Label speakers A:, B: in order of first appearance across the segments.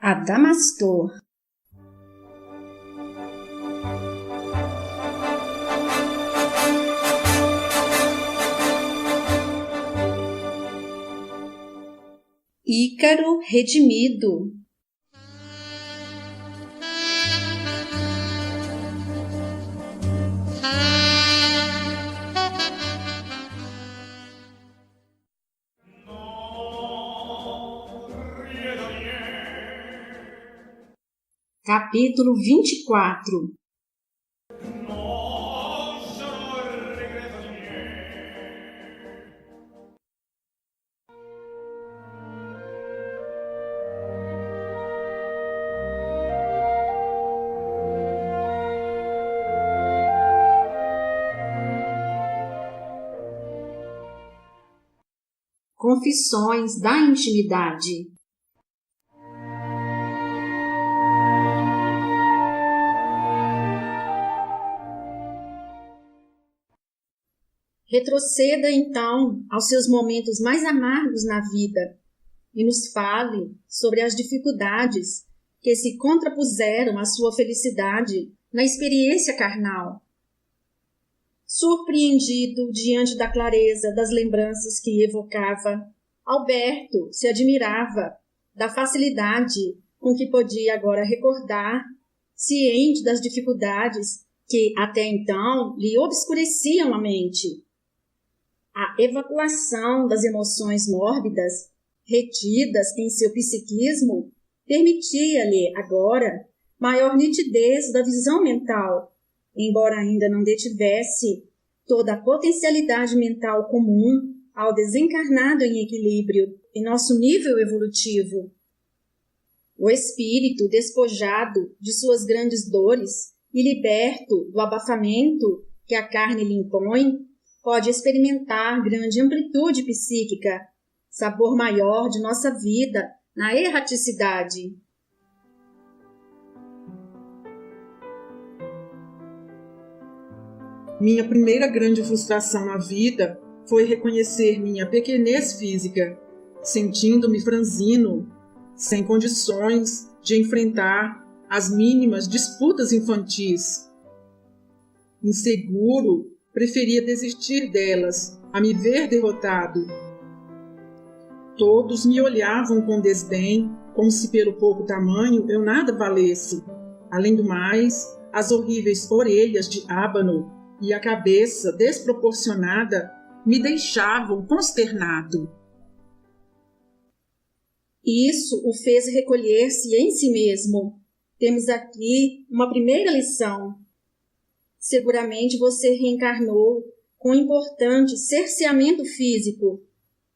A: Adamastor. Ícaro redimido. Capítulo 24. Confissões da intimidade. Retroceda, então, aos seus momentos mais amargos na vida e nos fale sobre as dificuldades que se contrapuseram à sua felicidade na experiência carnal. Surpreendido diante da clareza das lembranças que evocava, Alberto se admirava da facilidade com que podia agora recordar, ciente das dificuldades que até então lhe obscureciam a mente. A evacuação das emoções mórbidas, retidas em seu psiquismo, permitia-lhe agora maior nitidez da visão mental, embora ainda não detivesse toda a potencialidade mental comum ao desencarnado em equilíbrio em nosso nível evolutivo. O espírito despojado de suas grandes dores e liberto do abafamento que a carne lhe impõe, pode experimentar grande amplitude psíquica, sabor maior de nossa vida na erraticidade.
B: Minha primeira grande frustração na vida foi reconhecer minha pequenez física, sentindo-me franzino, sem condições de enfrentar as mínimas disputas infantis. Inseguro, preferia desistir delas, a me ver derrotado. Todos me olhavam com desdém, como se pelo pouco tamanho eu nada valesse. Além do mais, as horríveis orelhas de ábano e a cabeça desproporcionada me deixavam consternado.
A: Isso o fez recolher-se em si mesmo. Temos aqui uma primeira lição. Seguramente você reencarnou com importante cerceamento físico,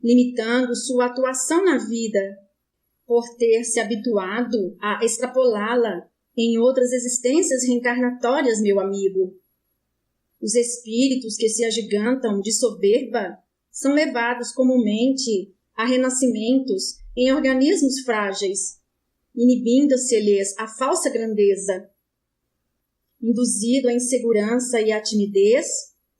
A: limitando sua atuação na vida, por ter se habituado a extrapolá-la em outras existências reencarnatórias, meu amigo. Os espíritos que se agigantam de soberba são levados comumente a renascimentos em organismos frágeis, inibindo-se-lhes a falsa grandeza. Induzido à insegurança e à timidez,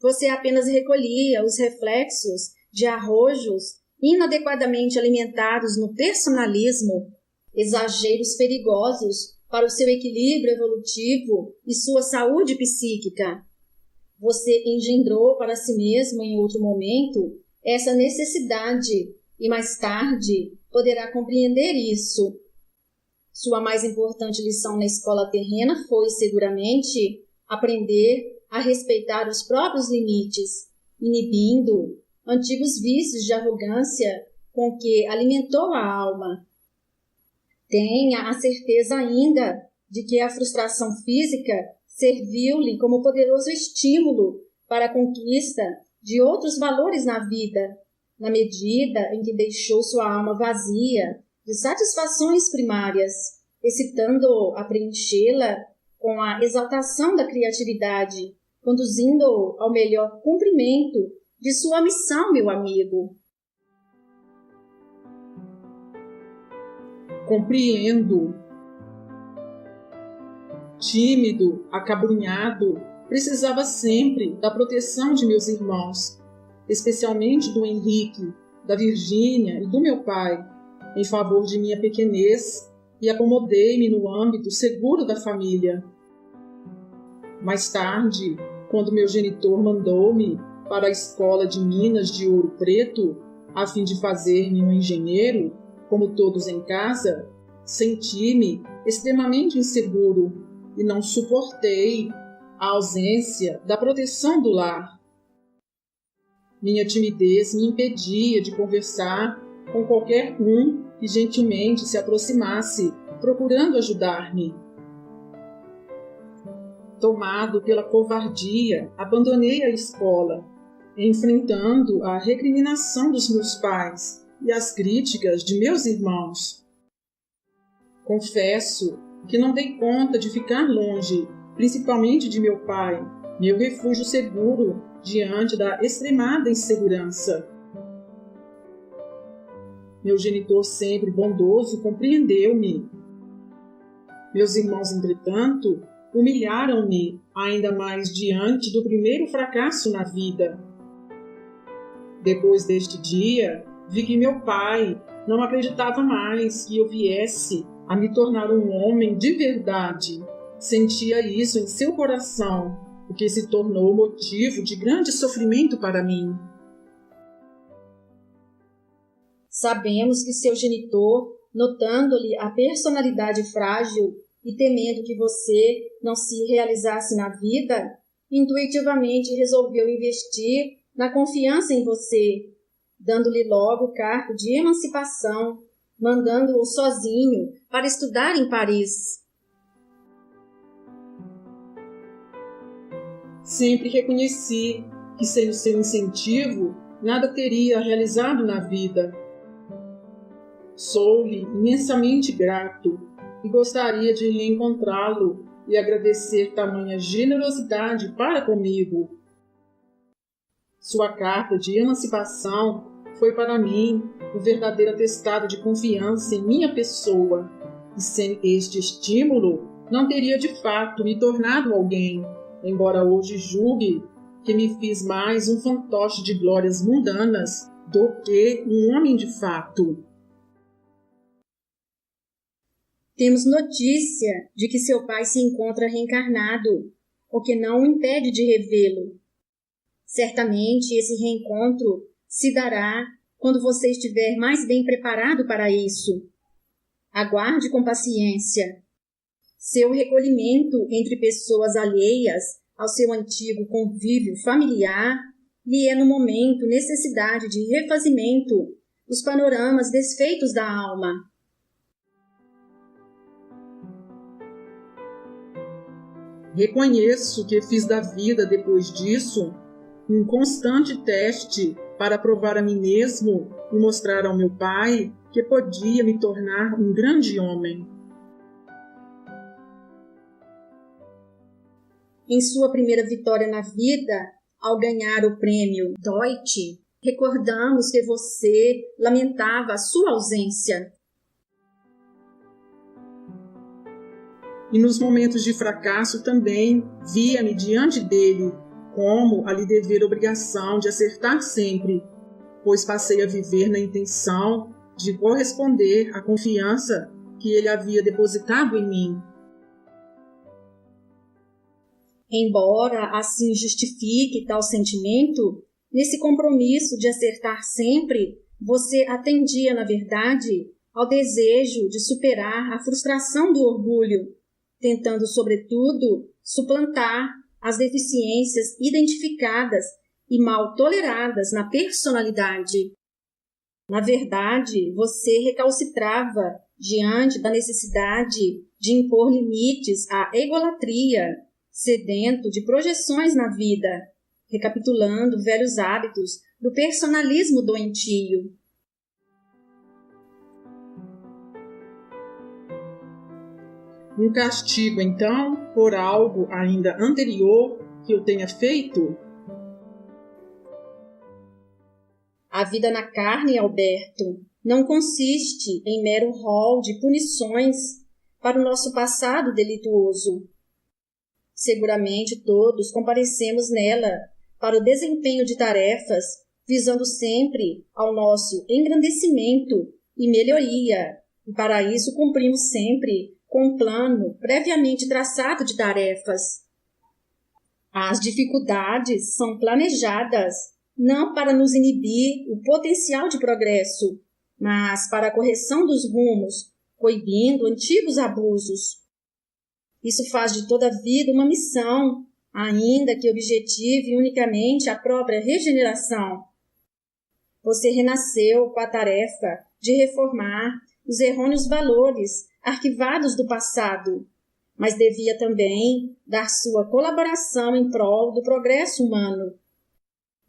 A: você apenas recolhia os reflexos de arrojos inadequadamente alimentados no personalismo, exageros perigosos para o seu equilíbrio evolutivo e sua saúde psíquica. Você engendrou para si mesmo em outro momento essa necessidade e mais tarde poderá compreender isso. Sua mais importante lição na escola terrena foi, seguramente, aprender a respeitar os próprios limites, inibindo antigos vícios de arrogância com que alimentou a alma. Tenha a certeza ainda de que a frustração física serviu-lhe como poderoso estímulo para a conquista de outros valores na vida, na medida em que deixou sua alma vazia de satisfações primárias, excitando-o a preenchê-la com a exaltação da criatividade, conduzindo-o ao melhor cumprimento de sua missão, meu amigo.
B: Compreendo. Tímido, acabrunhado, precisava sempre da proteção de meus irmãos, especialmente do Henrique, da Virgínia e do meu pai, em favor de minha pequenez e acomodei-me no âmbito seguro da família. Mais tarde, quando meu genitor mandou-me para a escola de Minas de Ouro Preto, a fim de fazer-me um engenheiro, como todos em casa, senti-me extremamente inseguro e não suportei a ausência da proteção do lar. Minha timidez me impedia de conversar com qualquer um que gentilmente se aproximasse, procurando ajudar-me. Tomado pela covardia, abandonei a escola, enfrentando a recriminação dos meus pais e as críticas de meus irmãos. Confesso que não dei conta de ficar longe, principalmente de meu pai, meu refúgio seguro diante da extremada insegurança. Meu genitor, sempre bondoso, compreendeu-me. Meus irmãos, entretanto, humilharam-me ainda mais diante do primeiro fracasso na vida. Depois deste dia, vi que meu pai não acreditava mais que eu viesse a me tornar um homem de verdade. Sentia isso em seu coração, o que se tornou motivo de grande sofrimento para mim.
A: Sabemos que seu genitor, notando-lhe a personalidade frágil e temendo que você não se realizasse na vida, intuitivamente resolveu investir na confiança em você, dando-lhe logo carta de emancipação, mandando-o sozinho para estudar em Paris.
B: Sempre reconheci que, sem o seu incentivo, nada teria realizado na vida. Sou-lhe imensamente grato e gostaria de reencontrá-lo e agradecer tamanha generosidade para comigo. Sua carta de emancipação foi para mim um verdadeiro atestado de confiança em minha pessoa, e sem este estímulo não teria de fato me tornado alguém, embora hoje julgue que me fiz mais um fantoche de glórias mundanas do que um homem de fato.
A: Temos notícia de que seu pai se encontra reencarnado, o que não o impede de revê-lo. Certamente esse reencontro se dará quando você estiver mais bem preparado para isso. Aguarde com paciência. Seu recolhimento entre pessoas alheias ao seu antigo convívio familiar lhe é no momento necessidade de refazimento dos panoramas desfeitos da alma.
B: Reconheço que fiz da vida, depois disso, um constante teste para provar a mim mesmo e mostrar ao meu pai que podia me tornar um grande homem.
A: Em sua primeira vitória na vida, ao ganhar o prêmio Deutsch, recordamos que você lamentava a sua ausência.
B: E nos momentos de fracasso também via-me diante dele, como a lhe dever obrigação de acertar sempre, pois passei a viver na intenção de corresponder à confiança que ele havia depositado em mim.
A: Embora assim justifique tal sentimento, nesse compromisso de acertar sempre, você atendia, na verdade, ao desejo de superar a frustração do orgulho, tentando, sobretudo, suplantar as deficiências identificadas e mal toleradas na personalidade. Na verdade, você recalcitrava diante da necessidade de impor limites à egolatria, sedento de projeções na vida, recapitulando velhos hábitos do personalismo doentio.
B: Um castigo, então, por algo ainda anterior que eu tenha feito?
A: A vida na carne, Alberto, não consiste em mero rol de punições para o nosso passado delituoso. Seguramente todos comparecemos nela para o desempenho de tarefas, visando sempre ao nosso engrandecimento e melhoria, e para isso cumprimos sempre com um plano previamente traçado de tarefas. As dificuldades são planejadas não para nos inibir o potencial de progresso, mas para a correção dos rumos, coibindo antigos abusos. Isso faz de toda a vida uma missão, ainda que objetive unicamente a própria regeneração. Você renasceu com a tarefa de reformar os errôneos valores arquivados do passado, mas devia também dar sua colaboração em prol do progresso humano.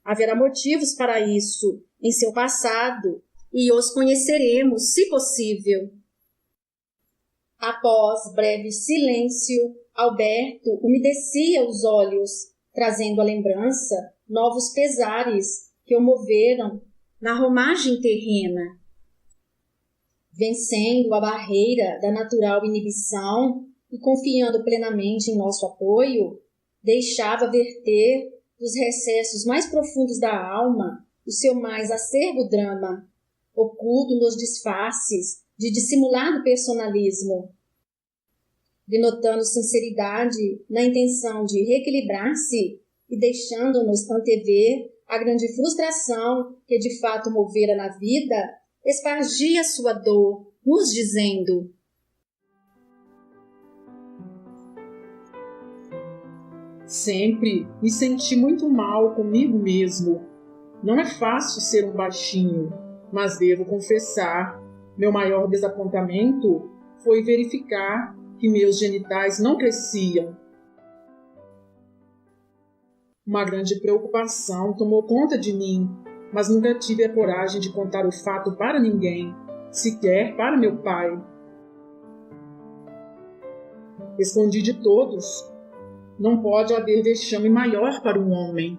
A: Haverá motivos para isso em seu passado e os conheceremos, se possível. Após breve silêncio, Alberto umedecia os olhos, trazendo à lembrança novos pesares que o moveram na romagem terrena. Vencendo a barreira da natural inibição e confiando plenamente em nosso apoio, deixava verter dos recessos mais profundos da alma o seu mais acerbo drama, oculto nos disfarces de dissimulado personalismo. Denotando sinceridade na intenção de reequilibrar-se e deixando-nos antever a grande frustração que de fato movera na vida, espargia sua dor, nos dizendo:
B: sempre me senti muito mal comigo mesmo. Não é fácil ser um baixinho, mas devo confessar, meu maior desapontamento foi verificar que meus genitais não cresciam. Uma grande preocupação tomou conta de mim, mas nunca tive a coragem de contar o fato para ninguém, sequer para meu pai. Escondi de todos. Não pode haver vexame maior para um homem.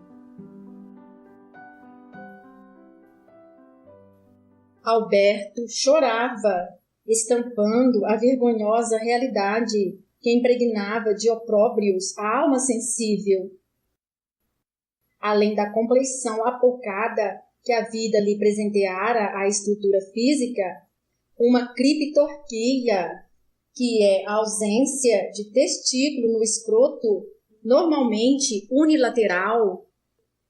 A: Alberto chorava, estampando a vergonhosa realidade que impregnava de opróbrios a alma sensível. Além da compleição apocada que a vida lhe presenteara à estrutura física, uma criptorquia, que é a ausência de testículo no escroto, normalmente unilateral,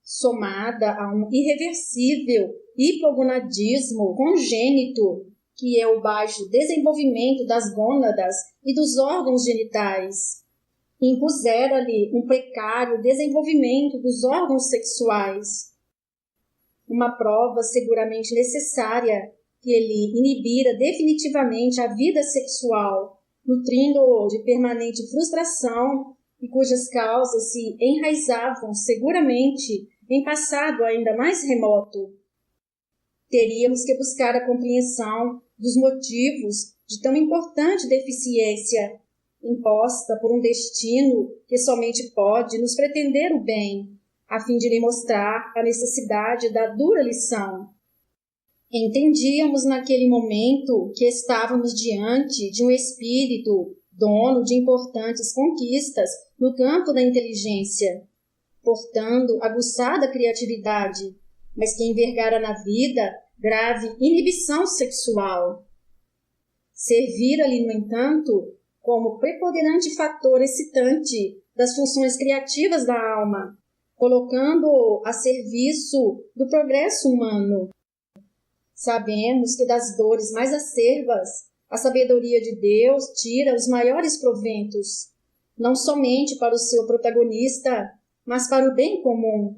A: somada a um irreversível hipogonadismo congênito, que é o baixo desenvolvimento das gônadas e dos órgãos genitais, impusera-lhe um precário desenvolvimento dos órgãos sexuais. Uma prova seguramente necessária que ele inibira definitivamente a vida sexual, nutrindo-o de permanente frustração e cujas causas se enraizavam seguramente em passado ainda mais remoto. Teríamos que buscar a compreensão dos motivos de tão importante deficiência, imposta por um destino que somente pode nos pretender o bem, a fim de lhe mostrar a necessidade da dura lição. Entendíamos naquele momento que estávamos diante de um espírito dono de importantes conquistas no campo da inteligência, portando aguçada criatividade, mas que envergara na vida grave inibição sexual. Servira-lhe, no entanto, como preponderante fator excitante das funções criativas da alma, colocando-o a serviço do progresso humano. Sabemos que das dores mais acerbas, a sabedoria de Deus tira os maiores proventos, não somente para o seu protagonista, mas para o bem comum.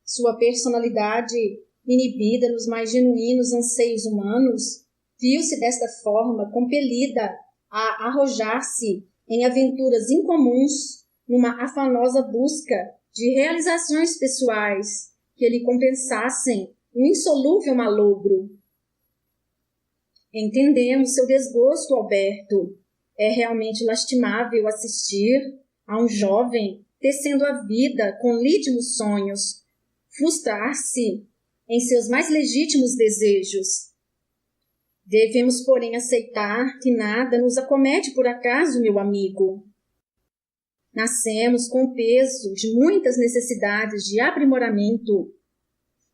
A: Sua personalidade, inibida nos mais genuínos anseios humanos, viu-se desta forma compelida a arrojar-se em aventuras incomuns numa afanosa busca de realizações pessoais que lhe compensassem um insolúvel malogro. Entendemos seu desgosto, Alberto. É realmente lastimável assistir a um jovem tecendo a vida com lídios sonhos, frustrar-se em seus mais legítimos desejos. Devemos, porém, aceitar que nada nos acomete por acaso, meu amigo. Nascemos com o peso de muitas necessidades de aprimoramento.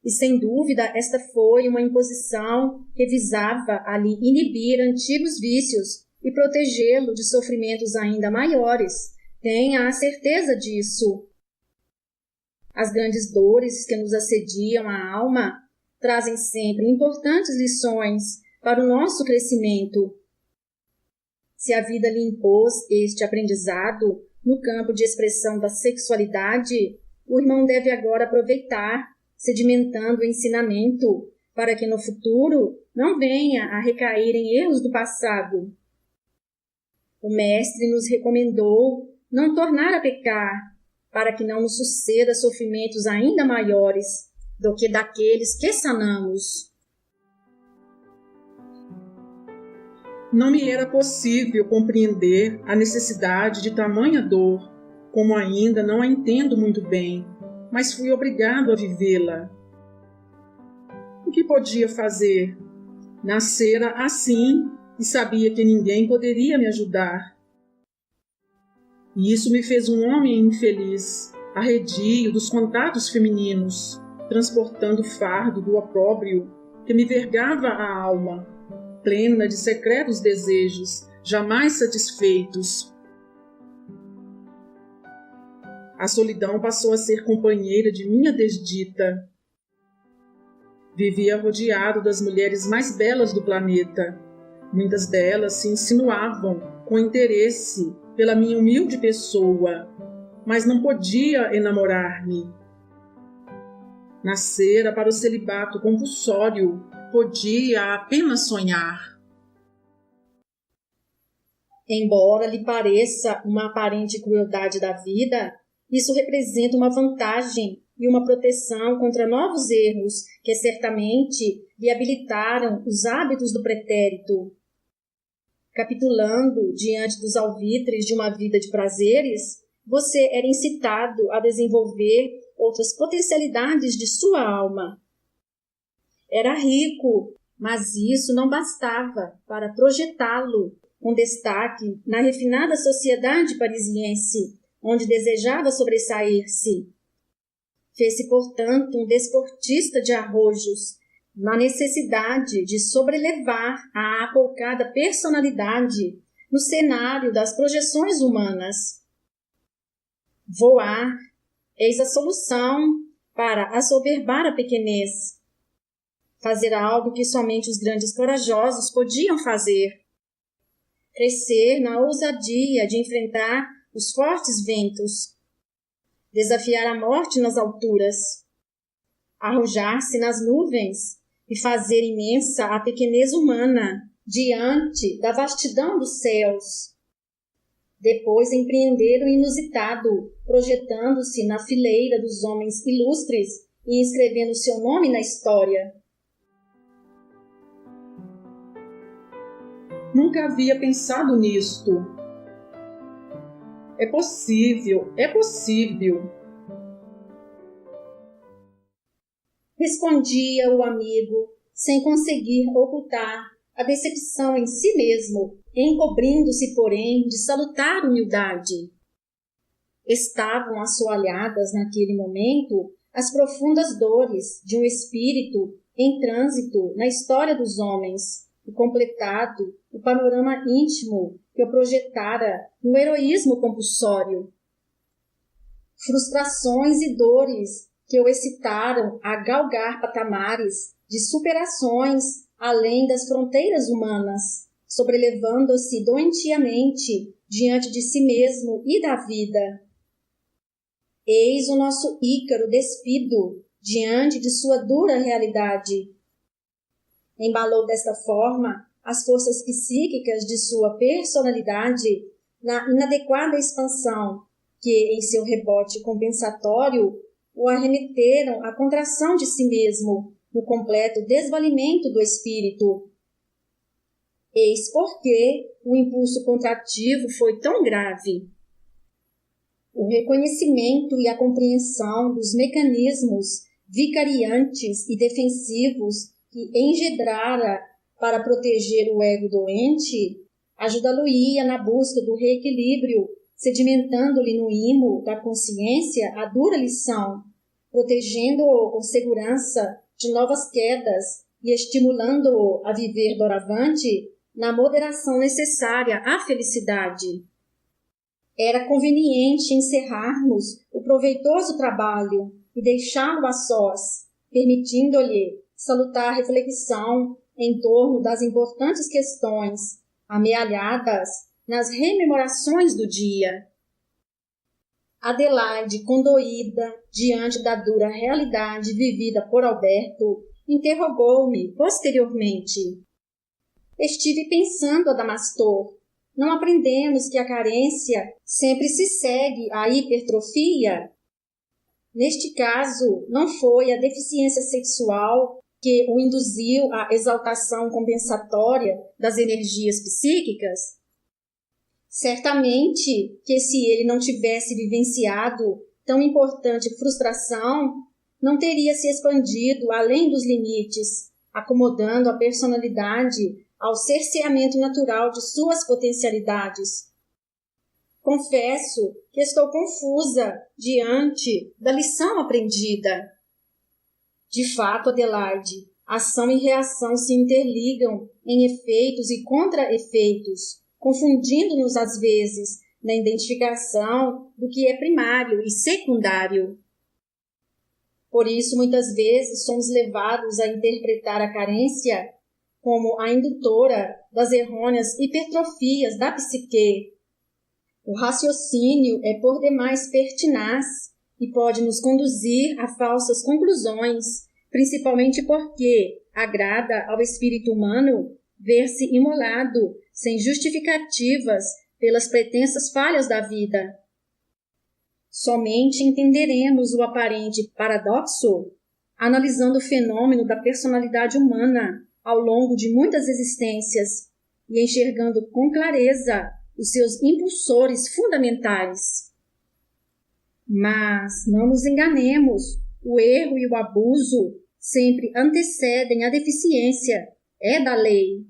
A: E, sem dúvida, esta foi uma imposição que visava ali inibir antigos vícios e protegê-lo de sofrimentos ainda maiores. Tenha a certeza disso. As grandes dores que nos assediam a alma trazem sempre importantes lições para o nosso crescimento. Se a vida lhe impôs este aprendizado no campo de expressão da sexualidade, o irmão deve agora aproveitar, sedimentando o ensinamento, para que no futuro não venha a recair em erros do passado. O Mestre nos recomendou não tornar a pecar, para que não nos suceda sofrimentos ainda maiores do que daqueles que sanamos.
B: Não me era possível compreender a necessidade de tamanha dor, como ainda não a entendo muito bem, mas fui obrigado a vivê-la. O que podia fazer? Nascera assim e sabia que ninguém poderia me ajudar. E isso me fez um homem infeliz, arredio dos contatos femininos, transportando o fardo do opróbrio que me vergava a alma, plena de secretos desejos, jamais satisfeitos. A solidão passou a ser companheira de minha desdita. Vivia rodeado das mulheres mais belas do planeta. Muitas delas se insinuavam com interesse pela minha humilde pessoa, mas não podia enamorar-me. Nascera para o celibato compulsório, podia apenas sonhar.
A: Embora lhe pareça uma aparente crueldade da vida, isso representa uma vantagem e uma proteção contra novos erros que certamente lhe habilitaram os hábitos do pretérito. Capitulando diante dos alvitres de uma vida de prazeres, você era incitado a desenvolver outras potencialidades de sua alma. Era rico, mas isso não bastava para projetá-lo com destaque na refinada sociedade parisiense, onde desejava sobressair-se. Fez-se, portanto, um desportista de arrojos, na necessidade de sobrelevar a apoucada personalidade no cenário das projeções humanas. Voar, eis a solução para assoberbar a pequenez. Fazer algo que somente os grandes corajosos podiam fazer. Crescer na ousadia de enfrentar os fortes ventos. Desafiar a morte nas alturas. Arrojar-se nas nuvens e fazer imensa a pequenez humana diante da vastidão dos céus. Depois empreender o inusitado, projetando-se na fileira dos homens ilustres e inscrevendo seu nome na história.
B: Nunca havia pensado nisto. É possível, é possível.
A: Respondia o amigo, sem conseguir ocultar a decepção em si mesmo, encobrindo-se, porém, de salutar humildade. Estavam assoalhadas naquele momento as profundas dores de um espírito em trânsito na história dos homens, e completado o panorama íntimo que o projetara no heroísmo compulsório. Frustrações e dores que o excitaram a galgar patamares de superações além das fronteiras humanas, sobrelevando-se doentiamente diante de si mesmo e da vida. Eis o nosso Ícaro despido diante de sua dura realidade. Embalou desta forma as forças psíquicas de sua personalidade na inadequada expansão que, em seu rebote compensatório, o arremeteram à contração de si mesmo, no completo desvalimento do espírito. Eis porque o impulso contrativo foi tão grave. O reconhecimento e a compreensão dos mecanismos vicariantes e defensivos que engendrara para proteger o ego doente, ajudá-lo-ia na busca do reequilíbrio, sedimentando-lhe no imo da consciência a dura lição, protegendo-o com segurança de novas quedas e estimulando-o a viver doravante na moderação necessária à felicidade. Era conveniente encerrarmos o proveitoso trabalho e deixá-lo a sós, permitindo-lhe salutar reflexão em torno das importantes questões amealhadas nas rememorações do dia. Adelaide, condoída diante da dura realidade vivida por Alberto, interrogou-me posteriormente. Estive pensando, Adamastor, não aprendemos que a carência sempre se segue à hipertrofia? Neste caso, não foi a deficiência sexual que o induziu à exaltação compensatória das energias psíquicas? Certamente que se ele não tivesse vivenciado tão importante frustração, não teria se expandido além dos limites, acomodando a personalidade ao cerceamento natural de suas potencialidades. Confesso que estou confusa diante da lição aprendida. De fato, Adelaide, ação e reação se interligam em efeitos e contra-efeitos, confundindo-nos às vezes na identificação do que é primário e secundário. Por isso, muitas vezes, somos levados a interpretar a carência como a indutora das errôneas hipertrofias da psique. O raciocínio é por demais pertinaz e pode nos conduzir a falsas conclusões, principalmente porque agrada ao espírito humano ver-se imolado, sem justificativas, pelas pretensas falhas da vida. Somente entenderemos o aparente paradoxo analisando o fenômeno da personalidade humana ao longo de muitas existências e enxergando com clareza os seus impulsores fundamentais. Mas não nos enganemos, o erro e o abuso sempre antecedem a deficiência, é da lei.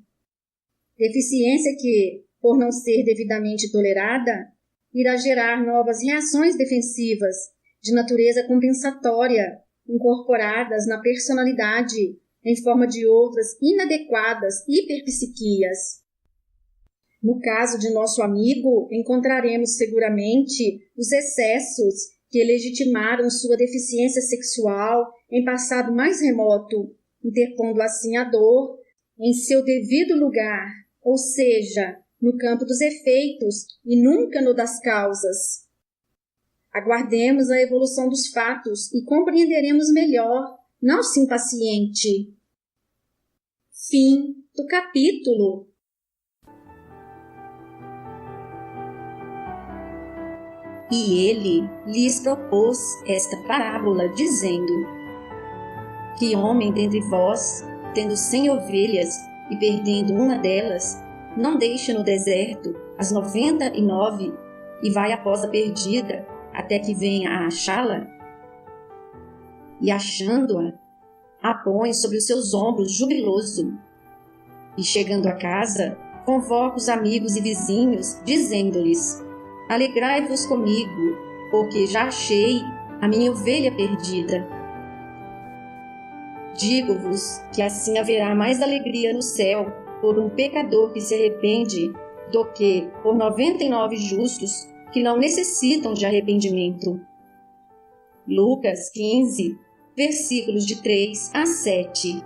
A: Deficiência que, por não ser devidamente tolerada, irá gerar novas reações defensivas de natureza compensatória, incorporadas na personalidade em forma de outras inadequadas hiperpsiquias. No caso de nosso amigo, encontraremos seguramente os excessos que legitimaram sua deficiência sexual em passado mais remoto, interpondo assim a dor em seu devido lugar, ou seja, no campo dos efeitos e nunca no das causas. Aguardemos a evolução dos fatos e compreenderemos melhor, não se impaciente. Fim do capítulo.
C: E ele lhes propôs esta parábola, dizendo: Que homem dentre vós, tendo 100 ovelhas e perdendo uma delas, não deixa no deserto as 99 e vai após a perdida, até que venha a achá-la? E achando-a, a põe sobre os seus ombros jubiloso. E chegando a casa, convoca os amigos e vizinhos, dizendo-lhes: Alegrai-vos comigo, porque já achei a minha ovelha perdida. Digo-vos que assim haverá mais alegria no céu por um pecador que se arrepende do que por 99 justos que não necessitam de arrependimento. Lucas 15, versículos de 3 a 7.